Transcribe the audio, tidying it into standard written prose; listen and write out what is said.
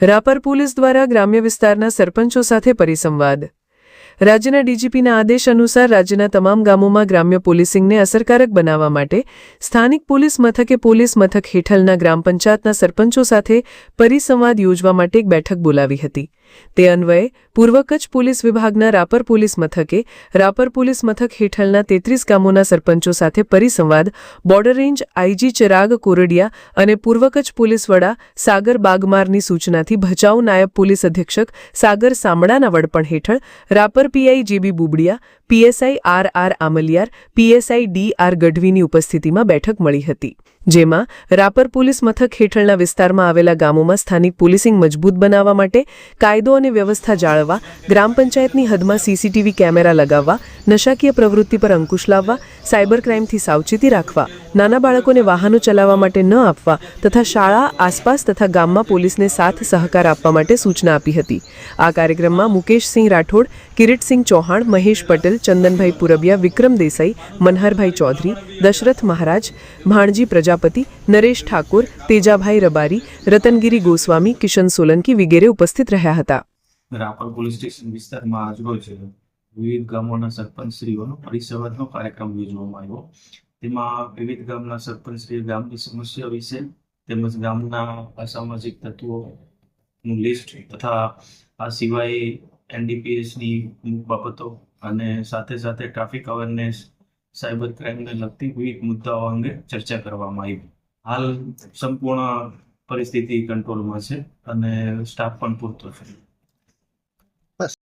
Rapar police દ્વારા ગ્રામ્ય વિસ્તારના સરપંચો સાથે પરિસંવાદ। રાજ્યના ડીજીપીના આદેશ અનુસાર રાજ્યના તમામ ગામોમાં ગ્રામ્ય પોલીસિંગને અસરકારક બનાવવા માટે સ્થાનિક પોલીસ મથકે પોલીસ મથક હેઠળના ગ્રામ પંચાયતના સરપંચો સાથે પરિસંવાદ યોજવા માટે એક બેઠક બોલાવી હતી। તે અન્વયે પૂર્વ કચ્છ પોલીસ વિભાગના રાપર પોલીસ મથકે રાપર પોલીસ મથક હેઠળના 33 ગામોના સરપંચો સાથે પરિસંવાદ border range IG Chirag Kordia અને પૂર્વ કચ્છ પોલીસ વડા સાગર બાગમારની સૂચનાથી ભચાઉ નાયબ પોલીસ અધિક્ષક સાગર સામડાના વડપણ હેઠળ Rapar PI J B Bubadiya, PSI R Amliyar, PSI D ગઢવીની ઉપસ્થિતિમાં બેઠક મળી હતી, જેમાં રાપર પોલીસ મથક હેઠળના વિસ્તારમાં આવેલા ગામોમાં સ્થાનિક પોલીસિંગ મજબૂત બનાવવા માટે કાયદો અને વ્યવસ્થા જાળવવા, ગ્રામ પંચાયતની હદમાં સીસીટીવી કેમેરા લગાવવા, નશાકીય પ્રવૃત્તિ પર અંકુશ લાવવા, સાયબર ક્રાઇમથી સાવચેતી રાખવા, નાના બાળકોને વાહનો ચલાવવા માટે ન આપવા તથા શાળા આસપાસ તથા ગામમાં પોલીસને સાથ સહકાર આપવા માટે સૂચના આપી હતી। આ કાર્યક્રમમાં મુકેશસિંહ રાઠોડ, કિરીટસિંહ ચૌહાણ, મહેશ પટેલ, ચંદનભાઈ પુરબિયા, વિક્રમ દેસાઈ, મનહરભાઈ ચૌધરી, દશરથ મહારાજ, ભાણજી પ્રજાપતિ, નરેશ ઠાકોર, તેજાભાઈ રબારી, રતનગીરી ગોસ્વામી, કિશન સોલંકી વગેરે ઉપસ્થિત રહ્યા હતા। રાપર પોલીસ સ્ટેશન વિસ્તારમાં આજરોજ વિવિધ ગામોના સરપંચશ્રીઓનો પરિસંવાદનો કાર્યક્રમ યોજવામાં આવ્યો। તેમાં વિવિધ ગામના સરપંચશ્રીએ ગામની સમસ્યા વિશે તેમજ ગામના અસામાજિક તત્વોનું લિસ્ટ તથા આ સિવાય એનડીપીએસની બાબતો અને સાથે સાથે ટ્રાફિક અવેરનેસ, સાયબર ક્રાઇમને લગતી વિવિધ મુદ્દાઓ અંગે ચર્ચા કરવામાં આવી। હાલ સંપૂર્ણ પરિસ્થિતિ કંટ્રોલમાં છે અને સ્ટાફ પણ પૂરતો છે।